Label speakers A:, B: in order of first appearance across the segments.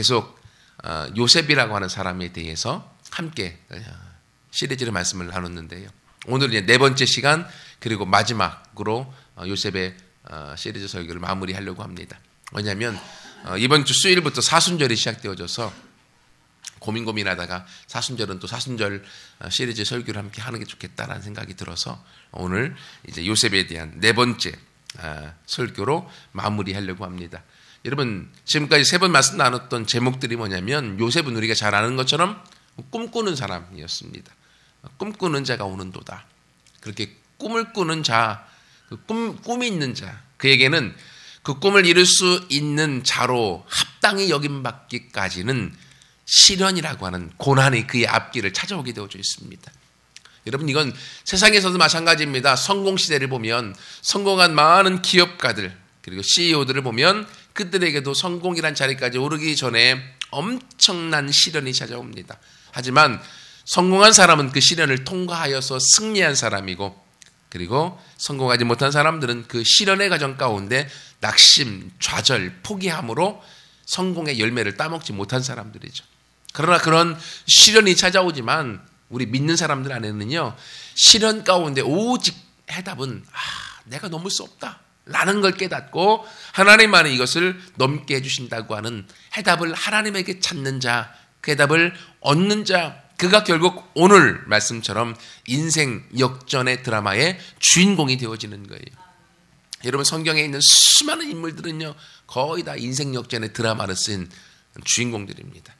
A: 계속 요셉이라고 하는 사람에 대해서 함께 시리즈로 말씀을 나눴는데요. 오늘 이제 네 번째 시간 그리고 마지막으로 요셉의 시리즈 설교를 마무리하려고 합니다. 왜냐하면 이번 주 수요일부터 사순절이 시작되어져서 고민하다가 사순절은 또 사순절 시리즈 설교를 함께 하는 게 좋겠다라는 생각이 들어서 오늘 이제 요셉에 대한 네 번째 설교로 마무리하려고 합니다. 여러분 지금까지 세 번 말씀 나눴던 제목들이 뭐냐면 요셉은 우리가 잘 아는 것처럼 꿈꾸는 사람이었습니다. 꿈꾸는 자가 오는도다. 그렇게 꿈을 꾸는 자, 꿈이 있는 자, 그에게는 그 꿈을 이룰 수 있는 자로 합당히 여김받기까지는 시련이라고 하는 고난이 그의 앞길을 찾아오게 되어져 있습니다. 여러분 이건 세상에서도 마찬가지입니다. 성공 시대를 보면 성공한 많은 기업가들 그리고 CEO들을 보면 그들에게도 성공이란 자리까지 오르기 전에 엄청난 시련이 찾아옵니다. 하지만 성공한 사람은 그 시련을 통과하여서 승리한 사람이고 그리고 성공하지 못한 사람들은 그 시련의 과정 가운데 낙심, 좌절, 포기함으로 성공의 열매를 따먹지 못한 사람들이죠. 그러나 그런 시련이 찾아오지만 우리 믿는 사람들 안에는요, 시련 가운데 오직 해답은 내가 넘을 수 없다 라는 걸 깨닫고 하나님만이 이것을 넘게 해주신다고 하는 해답을 하나님에게 찾는 자, 그 해답을 얻는 자, 그가 결국 오늘 말씀처럼 인생 역전의 드라마의 주인공이 되어지는 거예요. 여러분 성경에 있는 수많은 인물들은요 거의 다 인생 역전의 드라마를 쓴 주인공들입니다.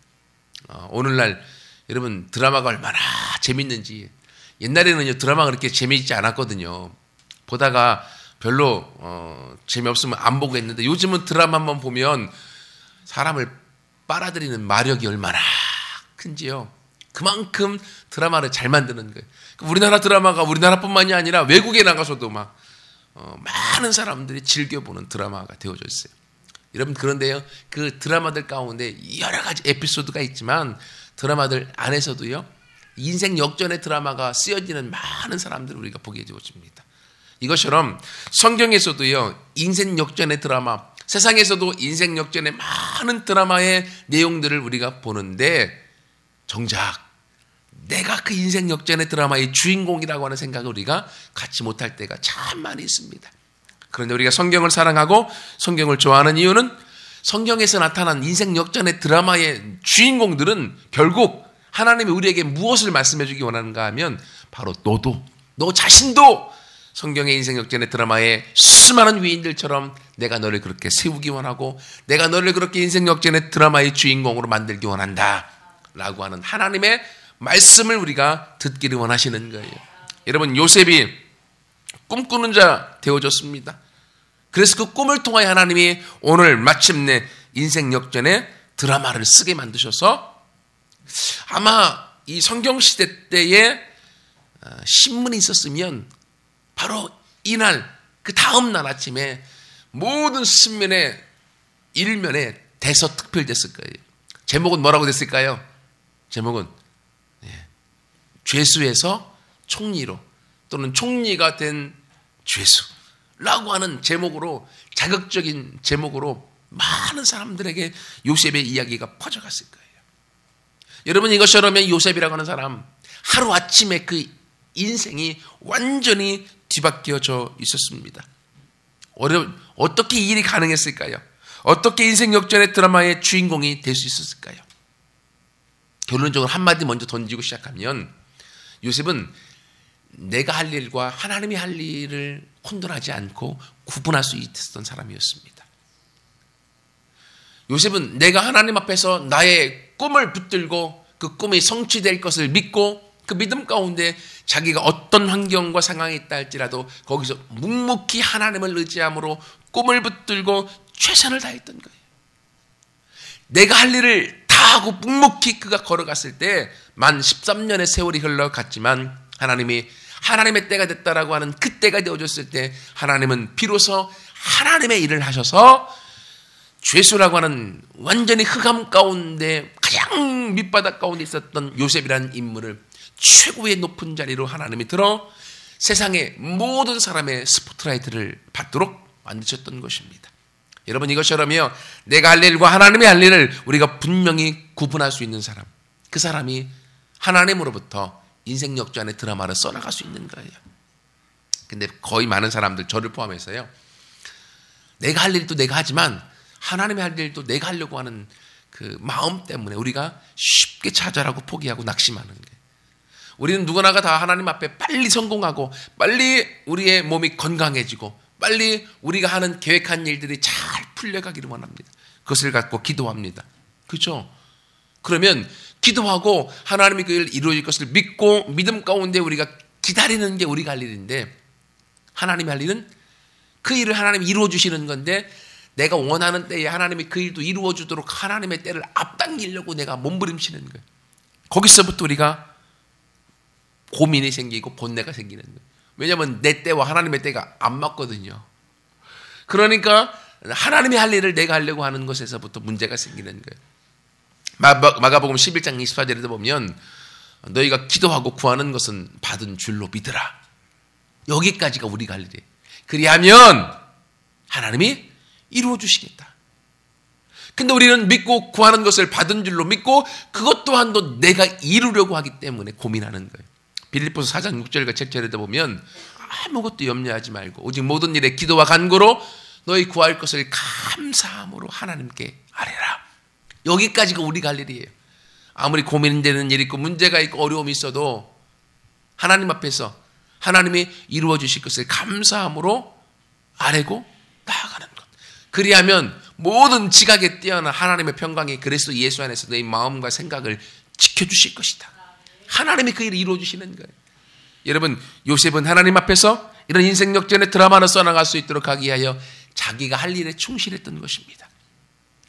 A: 오늘날 여러분 드라마가 얼마나 재밌는지, 옛날에는요 드라마가 그렇게 재미있지 않았거든요. 보다가 별로 재미없으면 안 보고 했는데 요즘은 드라마 한번 보면 사람을 빨아들이는 마력이 얼마나 큰지요. 그만큼 드라마를 잘 만드는 거예요. 우리나라 드라마가 우리나라뿐만이 아니라 외국에 나가서도 막 많은 사람들이 즐겨보는 드라마가 되어져 있어요. 여러분 그런데요 그 드라마들 가운데 여러 가지 에피소드가 있지만 드라마들 안에서도요 인생 역전의 드라마가 쓰여지는 많은 사람들을 우리가 보게 되어집니다. 이것처럼 성경에서도요 인생 역전의 드라마, 세상에서도 인생 역전의 많은 드라마의 내용들을 우리가 보는데 정작 내가 그 인생 역전의 드라마의 주인공이라고 하는 생각을 우리가 갖지 못할 때가 참 많이 있습니다. 그런데 우리가 성경을 사랑하고 성경을 좋아하는 이유는 성경에서 나타난 인생 역전의 드라마의 주인공들은 결국 하나님이 우리에게 무엇을 말씀해 주기 원하는가 하면 바로 너 자신도 성경의 인생 역전의 드라마의 수많은 위인들처럼 내가 너를 그렇게 세우기 원하고 내가 너를 그렇게 인생 역전의 드라마의 주인공으로 만들기 원한다 라고 하는 하나님의 말씀을 우리가 듣기를 원하시는 거예요. 여러분 요셉이 꿈꾸는 자 되어졌습니다. 그래서 그 꿈을 통하여 하나님이 오늘 마침내 인생 역전의 드라마를 쓰게 만드셔서 아마 이 성경시대 때에 신문이 있었으면 바로 이날 그 다음날 아침에 모든 신문의 일면에 대서특필됐을 거예요. 제목은 뭐라고 됐을까요? 제목은 죄수에서 총리로 또는 총리가 된 죄수라고 하는 제목으로, 자극적인 제목으로 많은 사람들에게 요셉의 이야기가 퍼져갔을 거예요. 여러분 이것처럼 요셉이라고 하는 사람 하루아침에 그 인생이 완전히 뒤바뀌어져 있었습니다. 어떻게 이 일이 가능했을까요? 어떻게 인생 역전의 드라마의 주인공이 될 수 있었을까요? 결론적으로 한마디 먼저 던지고 시작하면 요셉은 내가 할 일과 하나님이 할 일을 혼돈하지 않고 구분할 수 있었던 사람이었습니다. 요셉은 내가 하나님 앞에서 나의 꿈을 붙들고 그 꿈이 성취될 것을 믿고 그 믿음 가운데 자기가 어떤 환경과 상황에 있다 할지라도 거기서 묵묵히 하나님을 의지함으로 꿈을 붙들고 최선을 다했던 거예요. 내가 할 일을 다 하고 묵묵히 그가 걸어갔을 때 만 13년의 세월이 흘러갔지만 하나님이 하나님의 때가 됐다라고 하는 그 때가 되어졌을 때 하나님은 비로소 하나님의 일을 하셔서 죄수라고 하는 완전히 흑암 가운데 가장 밑바닥 가운데 있었던 요셉이라는 인물을 최고의 높은 자리로 하나님이 들어 세상의 모든 사람의 스포트라이트를 받도록 만드셨던 것입니다. 여러분, 이것처럼요, 내가 할 일과 하나님의 할 일을 우리가 분명히 구분할 수 있는 사람, 그 사람이 하나님으로부터 인생 역전의 드라마를 써나갈 수 있는 거예요. 근데 거의 많은 사람들, 저를 포함해서요, 내가 할 일도 내가 하지만 하나님의 할 일도 내가 하려고 하는 그 마음 때문에 우리가 쉽게 좌절하고 포기하고 낙심하는 거예요. 우리는 누구나가 다 하나님 앞에 빨리 성공하고 빨리 우리의 몸이 건강해지고 빨리 우리가 하는 계획한 일들이 잘 풀려가기를 원합니다. 그것을 갖고 기도합니다. 그렇죠? 그러면 기도하고 하나님이 그 일을 이루어질 것을 믿고 믿음 가운데 우리가 기다리는 게 우리가 할 일인데, 하나님이 할 일은 그 일을 하나님이 이루어 주시는 건데, 내가 원하는 때에 하나님이 그 일도 이루어 주도록 하나님의 때를 앞당기려고 내가 몸부림치는 거예요. 거기서부터 우리가 고민이 생기고 본내가 생기는 거예요. 왜냐하면 내 때와 하나님의 때가 안 맞거든요. 그러니까 하나님이 할 일을 내가 하려고 하는 것에서부터 문제가 생기는 거예요. 마가복음 11장 24절에도 보면 너희가 기도하고 구하는 것은 받은 줄로 믿으라. 여기까지가 우리가 할 일이에요. 그리하면 하나님이 이루어 주시겠다. 근데 우리는 믿고 구하는 것을 받은 줄로 믿고 그것 또한도 내가 이루려고 하기 때문에 고민하는 거예요. 빌립보서 4장 6절과 7절에도 보면 아무것도 염려하지 말고 오직 모든 일에 기도와 간구로 너희 구할 것을 감사함으로 하나님께 아뢰라. 여기까지가 우리가 할 일이에요. 아무리 고민되는 일이 있고 문제가 있고 어려움이 있어도 하나님 앞에서 하나님이 이루어 주실 것을 감사함으로 아뢰고 나아가는 것. 그리하면 모든 지각에 뛰어난 하나님의 평강이 그리스도 예수 안에서 너희 마음과 생각을 지켜주실 것이다. 하나님이 그 일을 이루어 주시는 거예요. 여러분, 요셉은 하나님 앞에서 이런 인생 역전의 드라마를 써나갈 수 있도록 하기 위하여 자기가 할 일에 충실했던 것입니다.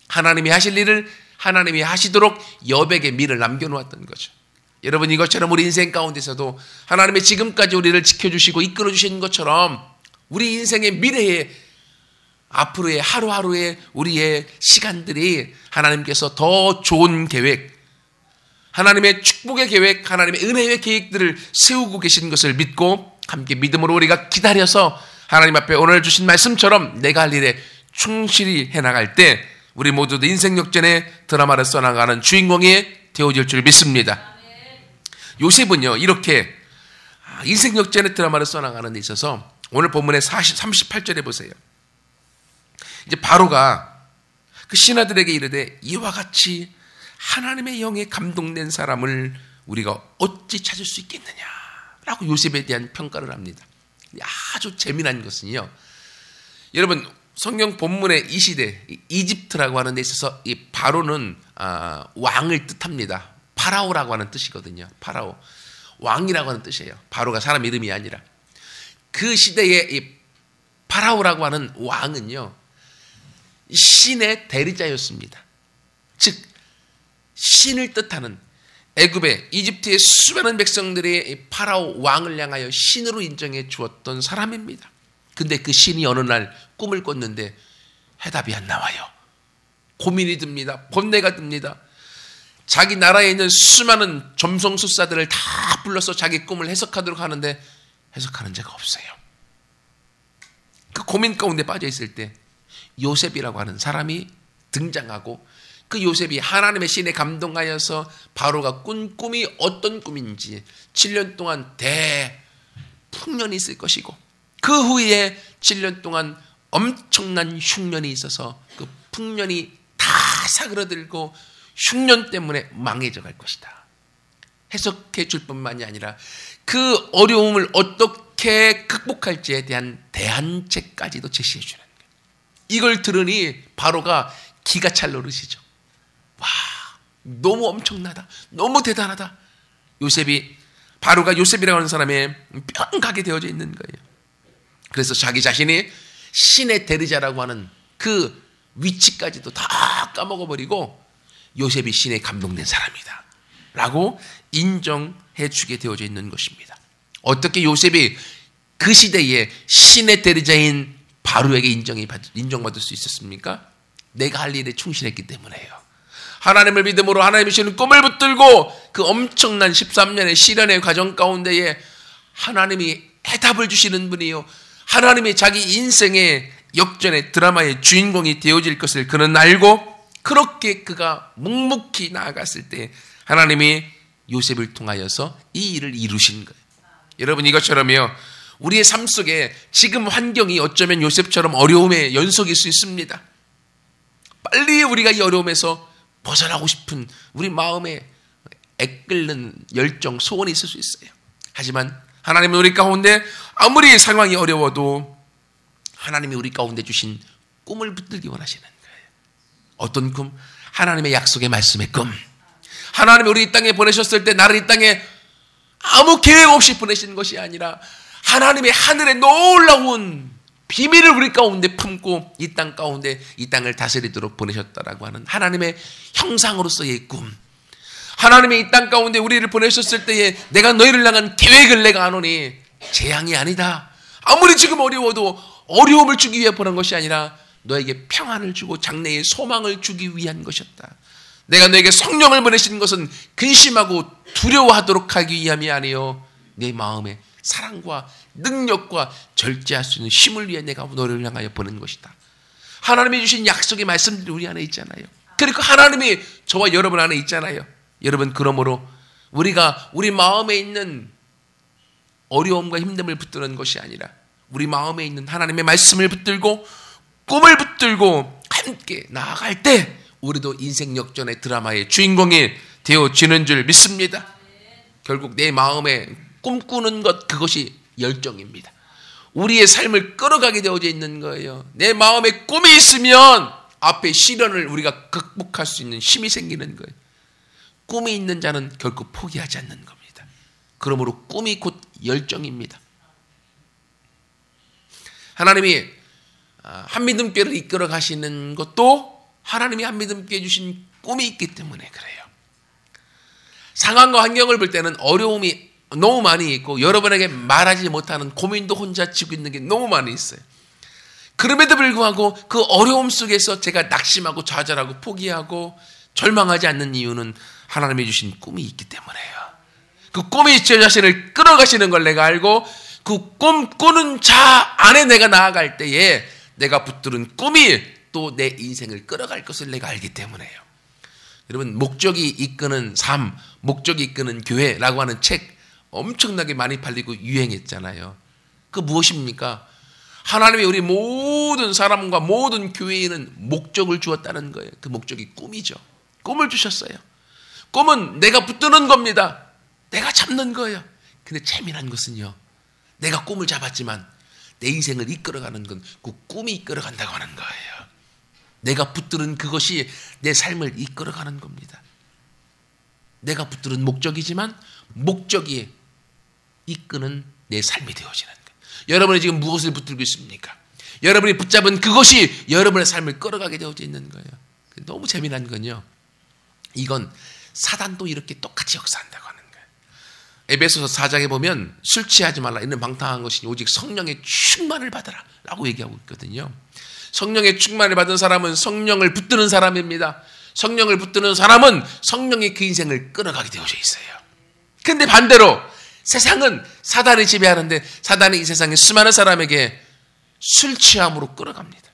A: 하나님이 하실 일을 하나님이 하시도록 여백의 미를 남겨놓았던 거죠. 여러분, 이것처럼 우리 인생 가운데서도 하나님이 지금까지 우리를 지켜주시고 이끌어주신 것처럼 우리 인생의 미래에 앞으로의 하루하루의 우리의 시간들이 하나님께서 더 좋은 계획, 하나님의 축복의 계획, 하나님의 은혜의 계획들을 세우고 계신 것을 믿고 함께 믿음으로 우리가 기다려서 하나님 앞에 오늘 주신 말씀처럼 내가 할 일에 충실히 해나갈 때 우리 모두도 인생 역전의 드라마를 써나가는 주인공이 되어질 줄 믿습니다. 요셉은요, 이렇게 인생 역전의 드라마를 써나가는 데 있어서 오늘 본문의 38절에 보세요. 이제 바로가 그 신하들에게 이르되 이와 같이 하나님의 영에 감동된 사람을 우리가 어찌 찾을 수 있겠느냐라고 요셉에 대한 평가를 합니다. 아주 재미난 것은요, 여러분, 성경 본문의 이 시대 이집트라고 하는 데 있어서 이 바로는 왕을 뜻합니다. 파라오라고 하는 뜻이거든요. 파라오, 왕이라고 하는 뜻이에요. 바로가 사람 이름이 아니라. 그 시대에 이 파라오라고 하는 왕은요, 신의 대리자였습니다. 즉 신을 뜻하는, 애굽의 이집트의 수많은 백성들이 파라오 왕을 향하여 신으로 인정해 주었던 사람입니다. 근데 그 신이 어느 날 꿈을 꿨는데 해답이 안 나와요. 고민이 듭니다. 번뇌가 듭니다. 자기 나라에 있는 수많은 점성술사들을 다 불러서 자기 꿈을 해석하도록 하는데 해석하는 자가 없어요. 그 고민 가운데 빠져 있을 때 요셉이라고 하는 사람이 등장하고, 그 요셉이 하나님의 신에 감동하여서 바로가 꾼 꿈이 어떤 꿈인지 7년 동안 대풍년이 있을 것이고 그 후에 7년 동안 엄청난 흉년이 있어서 그 풍년이 다 사그러들고 흉년 때문에 망해져 갈 것이다. 해석해 줄 뿐만이 아니라 그 어려움을 어떻게 극복할지에 대한 대안책까지도 제시해 주는 거예요. 이걸 들으니 바로가 기가 찰 노릇이죠. 와, 너무 엄청나다. 너무 대단하다. 바로가 요셉이라고 하는 사람의 뿅 가게 되어져 있는 거예요. 그래서 자기 자신이 신의 대리자라고 하는 그 위치까지도 다 까먹어버리고 요셉이 신에 감동된 사람이다 라고 인정해 주게 되어져 있는 것입니다. 어떻게 요셉이 그 시대에 신의 대리자인 바로에게 인정받을 수 있었습니까? 내가 할 일에 충실했기 때문에요. 하나님을 믿음으로 하나님이 주시는 꿈을 붙들고 그 엄청난 13년의 시련의 과정 가운데에 하나님이 해답을 주시는 분이요, 하나님이 자기 인생의 역전의 드라마의 주인공이 되어질 것을 그는 알고 그렇게 그가 묵묵히 나아갔을 때 하나님이 요셉을 통하여서 이 일을 이루신 거예요. 여러분 이것처럼요. 우리의 삶 속에 지금 환경이 어쩌면 요셉처럼 어려움의 연속일 수 있습니다. 빨리 우리가 이 어려움에서 벗어나고 싶은 우리 마음에 애끓는 열정, 소원이 있을 수 있어요. 하지만 하나님은 우리 가운데 아무리 상황이 어려워도 하나님이 우리 가운데 주신 꿈을 붙들기 원하시는 거예요. 어떤 꿈? 하나님의 약속의 말씀의 꿈. 하나님이 우리 이 땅에 보내셨을 때 나를 이 땅에 아무 계획 없이 보내신 것이 아니라 하나님의 하늘의 놀라운 비밀을 우리 가운데 품고 이 땅 가운데 이 땅을 다스리도록 보내셨다라고 하는 하나님의 형상으로서의 꿈. 하나님이 이 땅 가운데 우리를 보내셨을 때에 내가 너희를 향한 계획을 내가 아노니 재앙이 아니다. 아무리 지금 어려워도 어려움을 주기 위해 보낸 것이 아니라 너에게 평안을 주고 장래의 소망을 주기 위한 것이었다. 내가 너에게 성령을 보내신 것은 근심하고 두려워하도록 하기 위함이 아니요 내 마음에 사랑과 능력과 절제할 수 있는 힘을 위해 내가 너를 향하여 보낸 것이다. 하나님이 주신 약속의 말씀들이 우리 안에 있잖아요. 그리고 하나님이 저와 여러분 안에 있잖아요. 여러분 그러므로 우리가 우리 마음에 있는 어려움과 힘듦을 붙드는 것이 아니라 우리 마음에 있는 하나님의 말씀을 붙들고 꿈을 붙들고 함께 나아갈 때 우리도 인생 역전의 드라마의 주인공이 되어지는 줄 믿습니다. 결국 내 마음에 꿈꾸는 것 그것이 열정입니다. 우리의 삶을 끌어가게 되어져 있는 거예요. 내 마음에 꿈이 있으면 앞에 시련을 우리가 극복할 수 있는 힘이 생기는 거예요. 꿈이 있는 자는 결코 포기하지 않는 겁니다. 그러므로 꿈이 곧 열정입니다. 하나님이 한미듬교를 이끌어 가시는 것도 하나님이 한미듬교에 주신 꿈이 있기 때문에 그래요. 상황과 환경을 볼 때는 어려움이 너무 많이 있고 여러분에게 말하지 못하는 고민도 혼자 지고 있는 게 너무 많이 있어요. 그럼에도 불구하고 그 어려움 속에서 제가 낙심하고 좌절하고 포기하고 절망하지 않는 이유는 하나님이 주신 꿈이 있기 때문에요. 그 꿈이 제 자신을 끌어가시는 걸 내가 알고 그 꿈꾸는 자 안에 내가 나아갈 때에 내가 붙들은 꿈이 또 내 인생을 끌어갈 것을 내가 알기 때문에요. 여러분 목적이 이끄는 삶, 목적이 이끄는 교회라고 하는 책 엄청나게 많이 팔리고 유행했잖아요. 그 무엇입니까? 하나님이 우리 모든 사람과 모든 교회에는 목적을 주었다는 거예요. 그 목적이 꿈이죠. 꿈을 주셨어요. 꿈은 내가 붙드는 겁니다. 내가 잡는 거예요. 근데 재미난 것은요. 내가 꿈을 잡았지만 내 인생을 이끌어가는 건 그 꿈이 이끌어간다고 하는 거예요. 내가 붙들은 그것이 내 삶을 이끌어가는 겁니다. 내가 붙들은 목적이지만 목적이 이끄는 내 삶이 되어지는 거예요. 여러분이 지금 무엇을 붙들고 있습니까? 여러분이 붙잡은 그것이 여러분의 삶을 끌어가게 되어져 있는 거예요. 너무 재미난 건요. 이건 사단도 이렇게 똑같이 역사한다고 하는 거예요. 에베소서 4장에 보면 술 취하지 말라 이는 방탕한 것이니 오직 성령의 충만을 받아라 라고 얘기하고 있거든요. 성령의 충만을 받은 사람은 성령을 붙드는 사람입니다. 성령을 붙드는 사람은 성령이 그 인생을 끌어가게 되어져 있어요. 근데 반대로 세상은 사단이 지배하는데 사단이 이 세상의 수많은 사람에게 술 취함으로 끌어갑니다.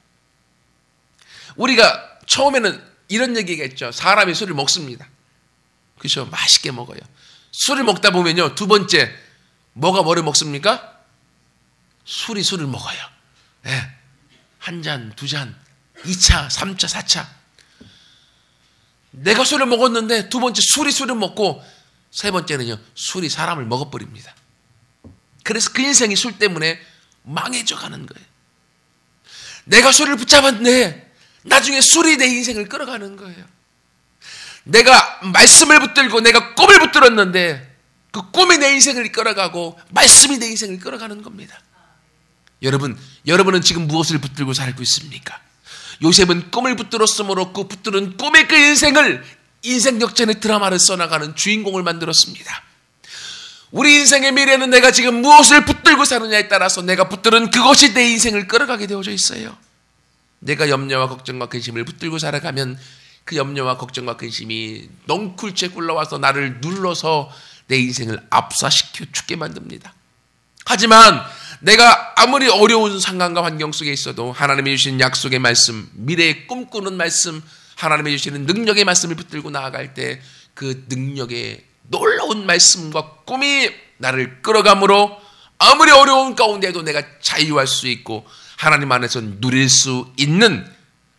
A: 우리가 처음에는 이런 얘기가 있죠. 사람이 술을 먹습니다. 그렇죠? 맛있게 먹어요. 술을 먹다 보면요. 두 번째 뭐가 뭐를 먹습니까? 술이 술을 먹어요. 네. 한 잔, 두 잔, 2차, 3차, 4차. 내가 술을 먹었는데 두 번째 술이 술을 먹고 세 번째는요. 술이 사람을 먹어버립니다. 그래서 그 인생이 술 때문에 망해져 가는 거예요. 내가 술을 붙잡았는데 나중에 술이 내 인생을 끌어가는 거예요. 내가 말씀을 붙들고 내가 꿈을 붙들었는데 그 꿈이 내 인생을 이끌어가고 말씀이 내 인생을 끌어가는 겁니다. 여러분은 지금 무엇을 붙들고 살고 있습니까? 요셉은 꿈을 붙들었으므로 그 붙들은 꿈의 그 인생을 인생 역전의 드라마를 써나가는 주인공을 만들었습니다. 우리 인생의 미래는 내가 지금 무엇을 붙들고 사느냐에 따라서 내가 붙들은 그것이 내 인생을 끌어가게 되어져 있어요. 내가 염려와 걱정과 근심을 붙들고 살아가면 그 염려와 걱정과 근심이 넝쿨째 굴러와서 나를 눌러서 내 인생을 압사시켜 죽게 만듭니다. 하지만 내가 아무리 어려운 상황과 환경 속에 있어도 하나님이 주신 약속의 말씀, 미래의 꿈꾸는 말씀, 하나님이 주시는 능력의 말씀을 붙들고 나아갈 때 그 능력의 놀라운 말씀과 꿈이 나를 끌어가므로 아무리 어려운 가운데도 내가 자유할 수 있고 하나님 안에서 누릴 수 있는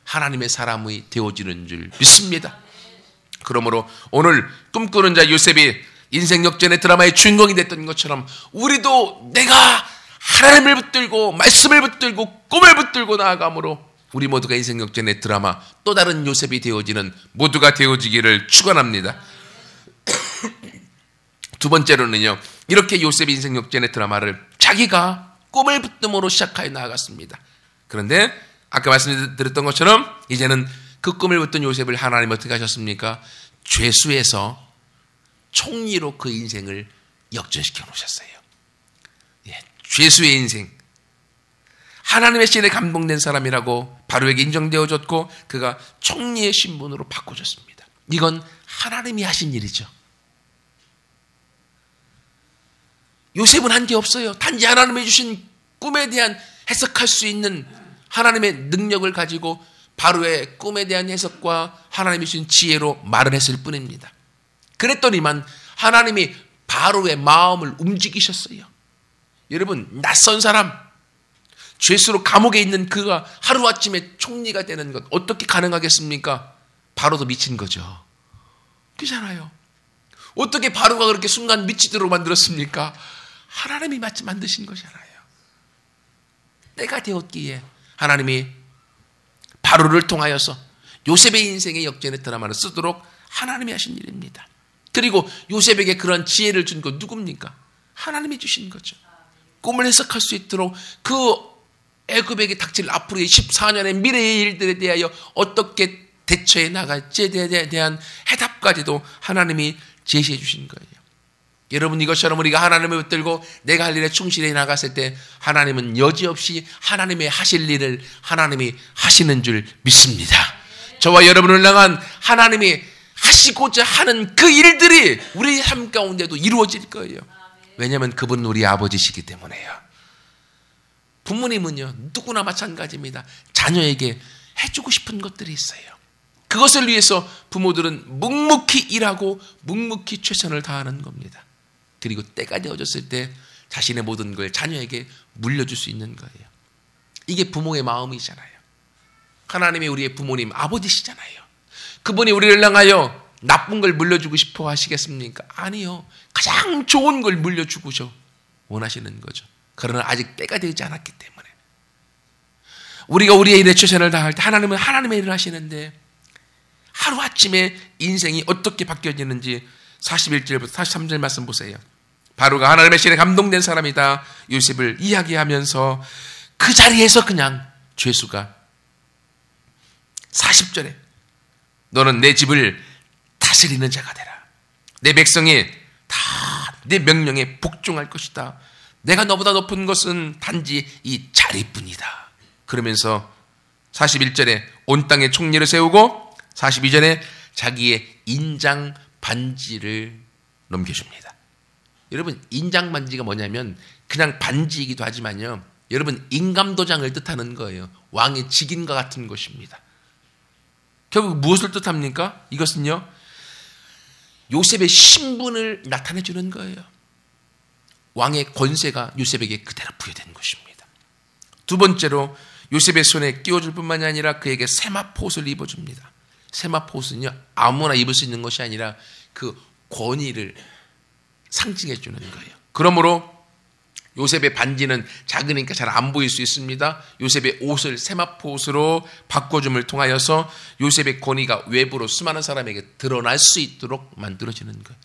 A: 하나님의 사람이 되어지는 줄 믿습니다. 그러므로 오늘 꿈꾸는 자 요셉이 인생 역전의 드라마의 주인공이 됐던 것처럼 우리도 내가 하나님을 붙들고 말씀을 붙들고 꿈을 붙들고 나아가므로 우리 모두가 인생 역전의 드라마 또 다른 요셉이 되어지는 모두가 되어지기를 축원합니다. 두 번째로는요, 이렇게 요셉이 인생 역전의 드라마를 자기가 꿈을 붙듦으로 시작하여 나아갔습니다. 그런데 아까 말씀드렸던 것처럼 이제는 그 꿈을 붙든 요셉을 하나님 어떻게 하셨습니까? 죄수에서 총리로 그 인생을 역전시켜 놓으셨어요. 예, 죄수의 인생. 하나님의 신에 감동된 사람이라고 바로에게 인정되어졌고 그가 총리의 신분으로 바꿔졌습니다. 이건 하나님이 하신 일이죠. 요셉은 한 게 없어요. 단지 하나님이 주신 꿈에 대한 해석할 수 있는 하나님의 능력을 가지고 바로의 꿈에 대한 해석과 하나님이 주신 지혜로 말을 했을 뿐입니다. 그랬더니만 하나님이 바로의 마음을 움직이셨어요. 여러분, 낯선 사람, 죄수로 감옥에 있는 그가 하루아침에 총리가 되는 것 어떻게 가능하겠습니까? 바로도 미친 거죠. 그렇잖아요. 어떻게 바로가 그렇게 순간 미치도록 만들었습니까? 하나님이 마치 만드신 것이잖아요. 때가 되었기에 하나님이 바로를 통하여서 요셉의 인생의 역전의 드라마를 쓰도록 하나님이 하신 일입니다. 그리고 요셉에게 그런 지혜를 준 건 누굽니까? 하나님이 주신 거죠. 꿈을 해석할 수 있도록 그 애굽에게 닥칠 앞으로의 14년의 미래의 일들에 대하여 어떻게 대처해 나갈지에 대한 해답까지도 하나님이 제시해 주신 거예요. 여러분, 이것처럼 우리가 하나님을 붙들고 내가 할 일에 충실히 나갔을 때 하나님은 여지없이 하나님의 하실 일을 하나님이 하시는 줄 믿습니다. 저와 여러분을 향한 하나님이 하시고자 하는 그 일들이 우리 삶 가운데도 이루어질 거예요. 왜냐하면 그분은 우리 아버지시기 때문에요. 부모님은요, 누구나 마찬가지입니다. 자녀에게 해주고 싶은 것들이 있어요. 그것을 위해서 부모들은 묵묵히 일하고 묵묵히 최선을 다하는 겁니다. 그리고 때가 되어졌을 때 자신의 모든 걸 자녀에게 물려줄 수 있는 거예요. 이게 부모의 마음이잖아요. 하나님이 우리의 부모님, 아버지시잖아요. 그분이 우리를 향하여 나쁜 걸 물려주고 싶어 하시겠습니까? 아니요. 가장 좋은 걸 물려주고 원하시는 거죠. 그러나 아직 때가 되지 않았기 때문에. 우리가 우리의 일에 최선을 다할 때 하나님은 하나님의 일을 하시는데 하루아침에 인생이 어떻게 바뀌어지는지 41절부터 43절 말씀 보세요. 바로가 하나님의 신에 감동된 사람이다 요셉을 이야기하면서 그 자리에서 그냥 죄수가 40절에 너는 내 집을 다스리는 자가 되라. 내 백성이 다 내 명령에 복종할 것이다. 내가 너보다 높은 것은 단지 이 자리뿐이다. 그러면서 41절에 온 땅에 총리를 세우고 42절에 자기의 인장 반지를 넘겨줍니다. 여러분, 인장 반지가 뭐냐면 그냥 반지이기도 하지만요, 여러분, 인감도장을 뜻하는 거예요. 왕의 직인과 같은 것입니다. 결국 무엇을 뜻합니까? 이것은요, 요셉의 신분을 나타내 주는 거예요. 왕의 권세가 요셉에게 그대로 부여된 것입니다. 두 번째로 요셉의 손에 끼워줄 뿐만이 아니라 그에게 세마포옷을 입어줍니다. 세마포옷은요, 아무나 입을 수 있는 것이 아니라 그 권위를 상징해 주는 거예요. 그러므로 요셉의 반지는 작으니까 잘 안 보일 수 있습니다. 요셉의 옷을 세마포옷으로 바꿔줌을 통하여서 요셉의 권위가 외부로 수많은 사람에게 드러날 수 있도록 만들어지는 거예요.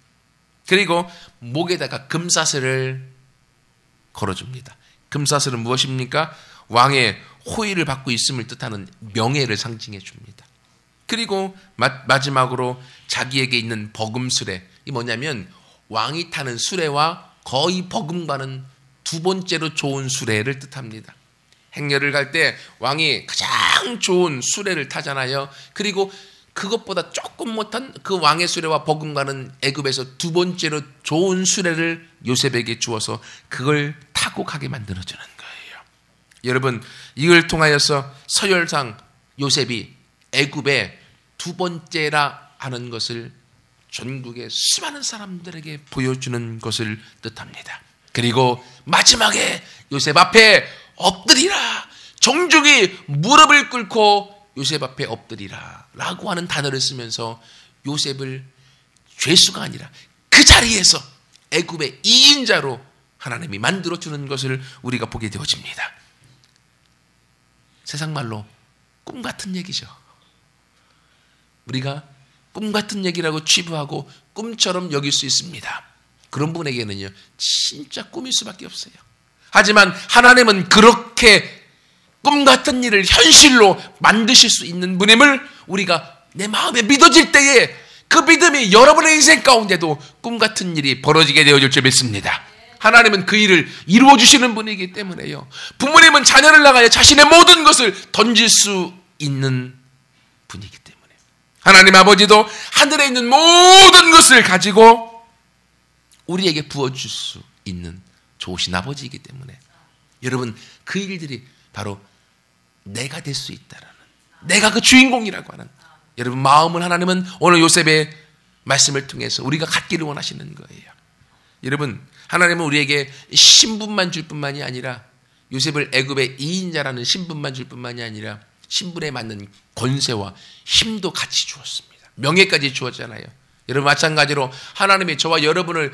A: 그리고 목에다가 금사슬을 걸어줍니다. 금사슬은 무엇입니까? 왕의 호의를 받고 있음을 뜻하는 명예를 상징해 줍니다. 그리고 마지막으로 자기에게 있는 버금수레, 이 뭐냐면 왕이 타는 수레와 거의 버금가는 두 번째로 좋은 수레를 뜻합니다. 행렬을 갈 때 왕이 가장 좋은 수레를 타잖아요. 그리고 그것보다 조금 못한 그 왕의 수레와 버금가는 애굽에서 두 번째로 좋은 수레를 요셉에게 주어서 그걸 타고 하고 가게 만들어주는 거예요. 여러분, 이걸 통하여서 서열상 요셉이 애굽의 두 번째라 하는 것을 전국의 수많은 사람들에게 보여주는 것을 뜻합니다. 그리고 마지막에 요셉 앞에 엎드리라, 종족이 무릎을 꿇고 요셉 앞에 엎드리라 라고 하는 단어를 쓰면서 요셉을 죄수가 아니라 그 자리에서 애굽의 2인자로 하나님이 만들어주는 것을 우리가 보게 되어집니다. 세상 말로 꿈 같은 얘기죠. 우리가 꿈 같은 얘기라고 치부하고 꿈처럼 여길 수 있습니다. 그런 분에게는요, 진짜 꿈일 수밖에 없어요. 하지만 하나님은 그렇게 꿈 같은 일을 현실로 만드실 수 있는 분임을 우리가 내 마음에 믿어질 때에 그 믿음이 여러분의 인생 가운데도 꿈 같은 일이 벌어지게 되어질 줄 믿습니다. 하나님은 그 일을 이루어 주시는 분이기 때문에요. 부모님은 자녀를 낳아야 자신의 모든 것을 던질 수 있는 분이기 때문에 하나님 아버지도 하늘에 있는 모든 것을 가지고 우리에게 부어줄 수 있는 좋으신 아버지이기 때문에 여러분, 그 일들이 바로 내가 될 수 있다라는, 내가 그 주인공이라고 하는 여러분 마음을 하나님은 오늘 요셉의 말씀을 통해서 우리가 갖기를 원하시는 거예요. 여러분, 하나님은 우리에게 신분만 줄 뿐만이 아니라 요셉을 애굽의 2인자라는 신분만 줄 뿐만이 아니라 신분에 맞는 권세와 힘도 같이 주었습니다. 명예까지 주었잖아요. 여러분, 마찬가지로 하나님이 저와 여러분을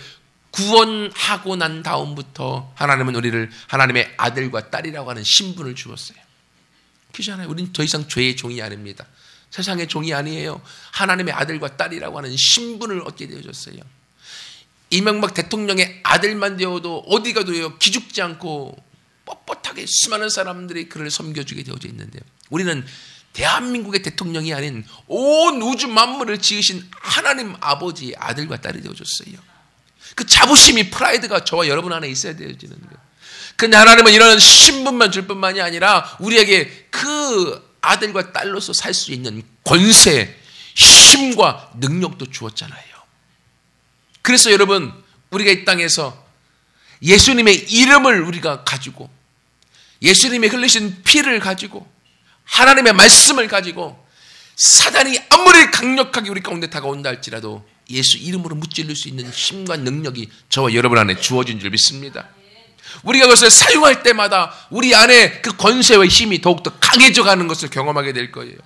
A: 구원하고 난 다음부터 하나님은 우리를 하나님의 아들과 딸이라고 하는 신분을 주었어요. 그렇잖아요. 우리는 더 이상 죄의 종이 아닙니다. 세상의 종이 아니에요. 하나님의 아들과 딸이라고 하는 신분을 얻게 되어졌어요. 이명박 대통령의 아들만 되어도 어디 가도요, 기죽지 않고 뻣뻣하게 수많은 사람들이 그를 섬겨주게 되어져 있는데요. 우리는 대한민국의 대통령이 아닌 온 우주 만물을 지으신 하나님 아버지의 아들과 딸이 되어졌어요. 그 자부심이, 프라이드가 저와 여러분 안에 있어야 되어지는 거예요. 근데 하나님은 이런 신분만 줄 뿐만이 아니라 우리에게 그 아들과 딸로서 살 수 있는 권세, 힘과 능력도 주었잖아요. 그래서 여러분, 우리가 이 땅에서 예수님의 이름을 우리가 가지고 예수님이 흘리신 피를 가지고 하나님의 말씀을 가지고 사단이 아무리 강력하게 우리 가운데 다가온다 할지라도 예수 이름으로 무찔릴 수 있는 힘과 능력이 저와 여러분 안에 주어진 줄 믿습니다. 우리가 그것을 사용할 때마다 우리 안에 그 권세와 힘이 더욱더 강해져 가는 것을 경험하게 될 거예요.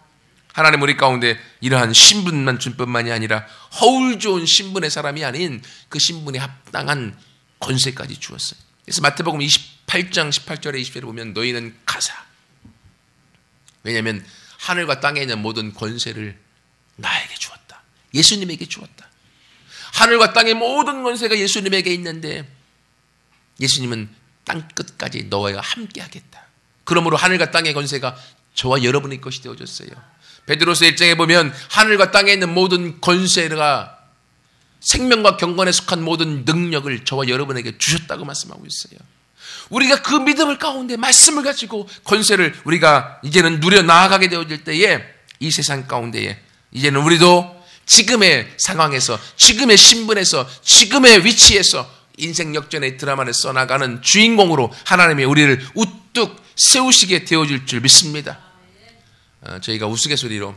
A: 하나님 우리 가운데 이러한 신분만 줄 뿐만이 아니라 허울 좋은 신분의 사람이 아닌 그 신분에 합당한 권세까지 주었어요. 그래서 마태복음 28장 18절에 20절에 보면 너희는 가사. 왜냐하면 하늘과 땅에 있는 모든 권세를 나에게 주었다. 예수님에게 주었다. 하늘과 땅의 모든 권세가 예수님에게 있는데 예수님은 땅 끝까지 너와 함께 하겠다. 그러므로 하늘과 땅의 권세가 저와 여러분의 것이 되어졌어요. 베드로서 1장에 보면 하늘과 땅에 있는 모든 권세가 생명과 경건에 속한 모든 능력을 저와 여러분에게 주셨다고 말씀하고 있어요. 우리가 그 믿음을 가운데 말씀을 가지고 권세를 우리가 이제는 누려 나아가게 되어질 때에 이 세상 가운데에 이제는 우리도 지금의 상황에서, 지금의 신분에서, 지금의 위치에서 인생 역전의 드라마를 써나가는 주인공으로 하나님이 우리를 우뚝 세우시게 되어질 줄 믿습니다. 저희가 우스갯소리로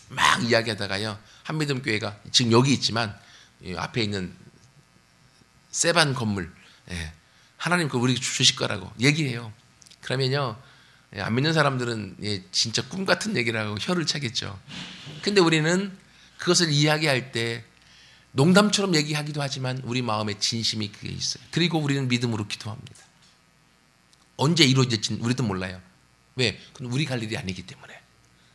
A: 막 이야기하다가요, 한미듬교회가 지금 여기 있지만 앞에 있는 세반 건물, 하나님 그거 우리에게 주실 거라고 얘기해요. 그러면요, 안 믿는 사람들은 진짜 꿈 같은 얘기를 하고 혀를 차겠죠. 근데 우리는 그것을 이야기할 때 농담처럼 얘기하기도 하지만 우리 마음에 진심이 그게 있어요. 그리고 우리는 믿음으로 기도합니다. 언제 이루어질지는 우리도 몰라요. 왜? 그건 우리 갈 일이 아니기 때문에.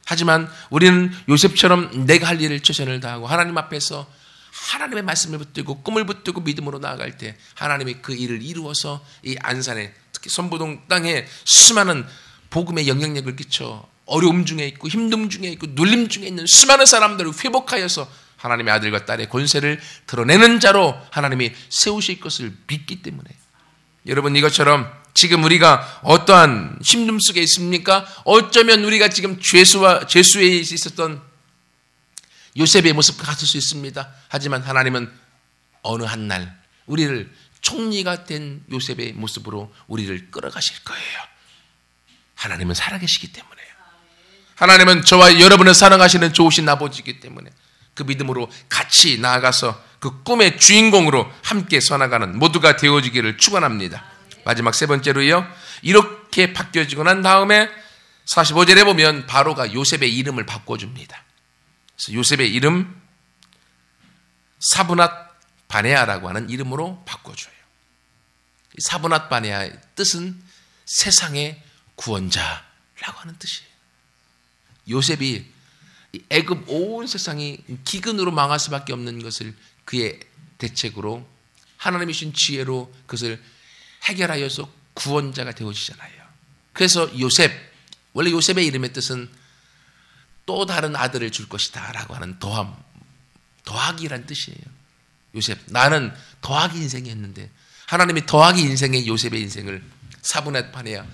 A: 하지만 우리는 요셉처럼 내가 할 일을 최선을 다하고 하나님 앞에서 하나님의 말씀을 붙들고 꿈을 붙들고 믿음으로 나아갈 때 하나님이 그 일을 이루어서 이 안산에, 특히 선부동 땅에 수많은 복음의 영향력을 끼쳐 어려움 중에 있고 힘듦 중에 있고 눌림 중에 있는 수많은 사람들을 회복하여서 하나님의 아들과 딸의 권세를 드러내는 자로 하나님이 세우실 것을 믿기 때문에, 여러분 이것처럼 지금 우리가 어떠한 힘듦 속에 있습니까? 어쩌면 우리가 지금 죄수에 있었던 요셉의 모습과 같을 수 있습니다. 하지만 하나님은 어느 한 날 우리를 총리가 된 요셉의 모습으로 우리를 끌어가실 거예요. 하나님은 살아계시기 때문에요. 하나님은 저와 여러분을 사랑하시는 좋으신 아버지이기 때문에 그 믿음으로 같이 나아가서 그 꿈의 주인공으로 함께 서나가는 모두가 되어지기를 축원합니다. 마지막 세 번째로요. 이렇게 바뀌어지고 난 다음에 45절에 보면 바로가 요셉의 이름을 바꿔줍니다. 그래서 요셉의 이름 사브낫 바네아라고 하는 이름으로 바꿔줘요. 사브낫 바네아의 뜻은 세상의 구원자라고 하는 뜻이에요. 요셉이 애굽 온 세상이 기근으로 망할 수밖에 없는 것을 그의 대책으로 하나님이 주신 지혜로 그것을 해결하여서 구원자가 되어지잖아요. 그래서 요셉, 원래 요셉의 이름의 뜻은 또 다른 아들을 줄 것이다 라고 하는 더하기란 뜻이에요. 요셉, 나는 더하기 인생이 했는데 하나님이 더하기 인생의 요셉의 인생을 사브낫 바네아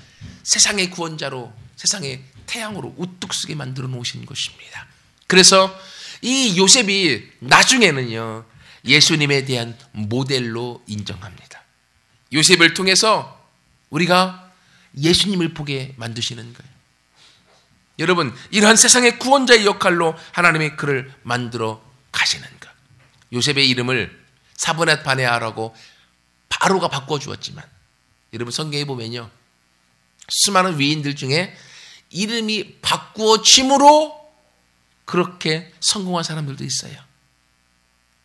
A: 세상의 구원자로 세상의 태양으로 우뚝 서게 만들어 놓으신 것입니다. 그래서 이 요셉이 나중에는요 예수님에 대한 모델로 인정합니다. 요셉을 통해서 우리가 예수님을 보게 만드시는 거예요. 여러분, 이러한 세상의 구원자의 역할로 하나님이 그를 만들어 가시는 것. 요셉의 이름을 사브낫 바네아라고 바로가 바꿔주었지만 여러분 성경에 보면요 수많은 위인들 중에 이름이 바꾸어짐으로 그렇게 성공한 사람들도 있어요.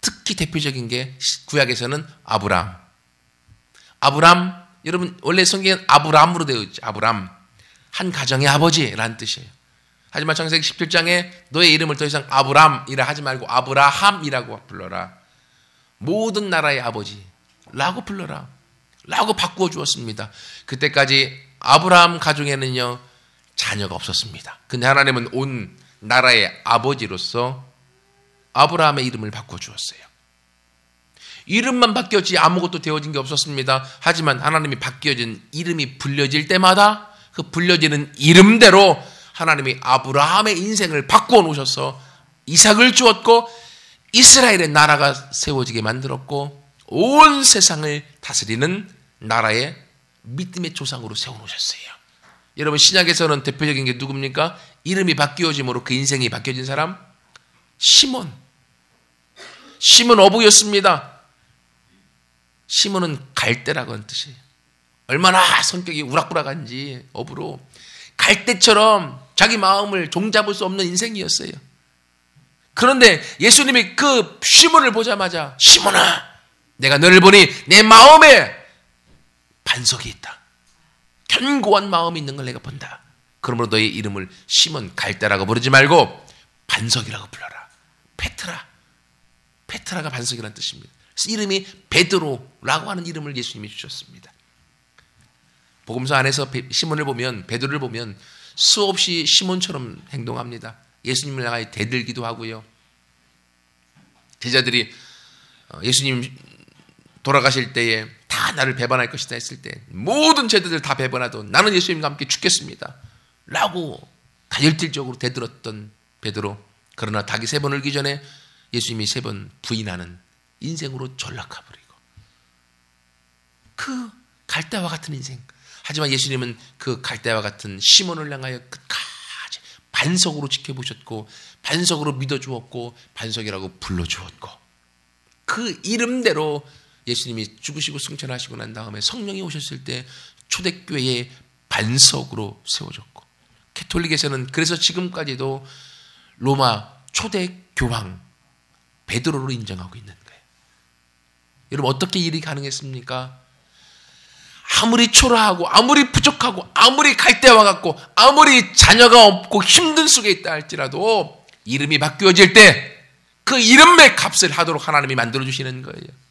A: 특히 대표적인 게 구약에서는 아브람, 여러분 원래 성경은 아브람으로 되어 있죠. 아브람, 한 가정의 아버지라는 뜻이에요. 하지만 창세기 17장에 너의 이름을 더 이상 아브람이라 하지 말고 아브라함이라고 불러라. 모든 나라의 아버지라고 불러라 라고 바꾸어 주었습니다. 그때까지 아브라함 가정에는요 자녀가 없었습니다. 근데 하나님은 온 나라의 아버지로서 아브라함의 이름을 바꿔주었어요. 이름만 바뀌었지 아무것도 되어진 게 없었습니다. 하지만 하나님이 바뀌어진 이름이 불려질 때마다 그 불려지는 이름대로 하나님이 아브라함의 인생을 바꾸어 놓으셔서 이삭을 주었고 이스라엘의 나라가 세워지게 만들었고 온 세상을 다스리는 나라의 믿음의 조상으로 세워놓으셨어요. 여러분 신약에서는 대표적인 게 누굽니까? 이름이 바뀌어짐으로 그 인생이 바뀌어진 사람? 시몬 어부였습니다. 시몬은 갈대라고 하는 뜻이에요. 얼마나 성격이 우락부락한지 어부로 갈대처럼 자기 마음을 종잡을 수 없는 인생이었어요. 그런데 예수님이 그 시몬을 보자마자 시몬아 내가 너를 보니 내 마음에 반석이 있다. 견고한 마음이 있는 걸 내가 본다. 그러므로 너의 이름을 시몬 갈대라고 부르지 말고 반석이라고 불러라. 페트라가 반석이라는 뜻입니다. 그래서 이름이 베드로라고 하는 이름을 예수님이 주셨습니다. 복음서 안에서 시몬을 보면 베드로를 보면 수없이 시몬처럼 행동합니다. 예수님을 향하여 대들기도 하고요. 제자들이 예수님 돌아가실 때에 다 나를 배반할 것이다 했을 때 모든 제자들 다 배반하도 나는 예수님과 함께 죽겠습니다 라고 다혈질적으로 대들었던 베드로. 그러나 닭이 3번 울기 전에 예수님이 3번 부인하는 인생으로 전락해버리고 그 갈대와 같은 인생. 하지만 예수님은 그 갈대와 같은 시몬을 향하여 끝까지 반석으로 지켜보셨고 반석으로 믿어주었고 반석이라고 불러주었고 그 이름대로 예수님이 죽으시고 승천하시고 난 다음에 성령이 오셨을 때 초대교회의 반석으로 세워졌고 캐톨릭에서는 그래서 지금까지도 로마 초대교황 베드로로 인정하고 있는 거예요. 여러분 어떻게 일이 가능했습니까? 아무리 초라하고 아무리 부족하고 아무리 갈대와 같고 아무리 자녀가 없고 힘든 속에 있다 할지라도 이름이 바뀌어질 때 그 이름의 값을 하도록 하나님이 만들어주시는 거예요.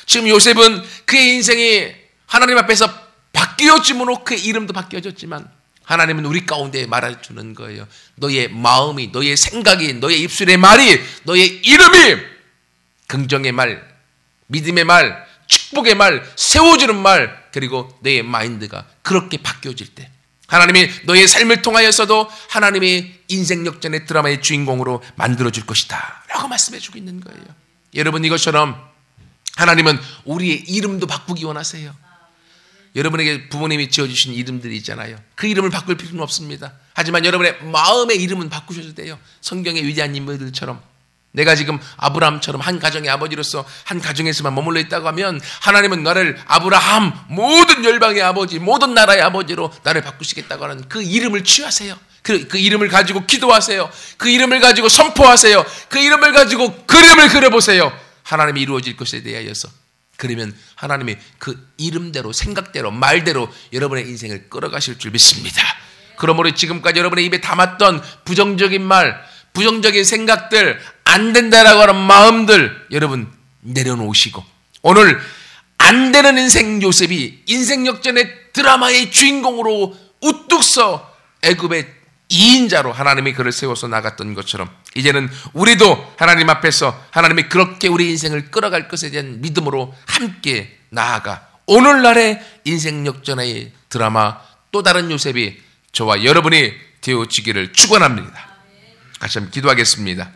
A: 지금 요셉은 그의 인생이 하나님 앞에서 바뀌어짐으로 그의 이름도 바뀌어졌지만 하나님은 우리 가운데 말해주는 거예요. 너의 마음이, 너의 생각이, 너의 입술의 말이, 너의 이름이 긍정의 말, 믿음의 말, 축복의 말, 세워주는 말, 그리고 너의 마인드가 그렇게 바뀌어질 때 하나님이 너의 삶을 통하여서도 하나님이 인생 역전의 드라마의 주인공으로 만들어줄 것이다 라고 말씀해주고 있는 거예요. 여러분 이것처럼 하나님은 우리의 이름도 바꾸기 원하세요. 여러분에게 부모님이 지어주신 이름들이 있잖아요. 그 이름을 바꿀 필요는 없습니다. 하지만 여러분의 마음의 이름은 바꾸셔도 돼요. 성경의 위대한 인물들처럼 내가 지금 아브라함처럼 한 가정의 아버지로서 한 가정에서만 머물러 있다고 하면 하나님은 나를 아브라함, 모든 열방의 아버지, 모든 나라의 아버지로 나를 바꾸시겠다고 하는 그 이름을 취하세요. 그 이름을 가지고 기도하세요. 그 이름을 가지고 선포하세요. 그 이름을 가지고 그림을 그려보세요. 하나님이 이루어질 것에 대하여서. 그러면 하나님이 그 이름대로, 생각대로, 말대로 여러분의 인생을 끌어가실 줄 믿습니다. 그러므로 지금까지 여러분의 입에 담았던 부정적인 말, 부정적인 생각들, 안 된다라고 하는 마음들 여러분 내려놓으시고, 오늘 안 되는 인생 요셉이 인생 역전의 드라마의 주인공으로 우뚝 서 애굽의 2인자로 하나님이 그를 세워서 나갔던 것처럼 이제는 우리도 하나님 앞에서 하나님이 그렇게 우리 인생을 끌어갈 것에 대한 믿음으로 함께 나아가 오늘날의 인생 역전의 드라마 또 다른 요셉이 저와 여러분이 되어지기를 축원합니다. 같이 한번 기도하겠습니다.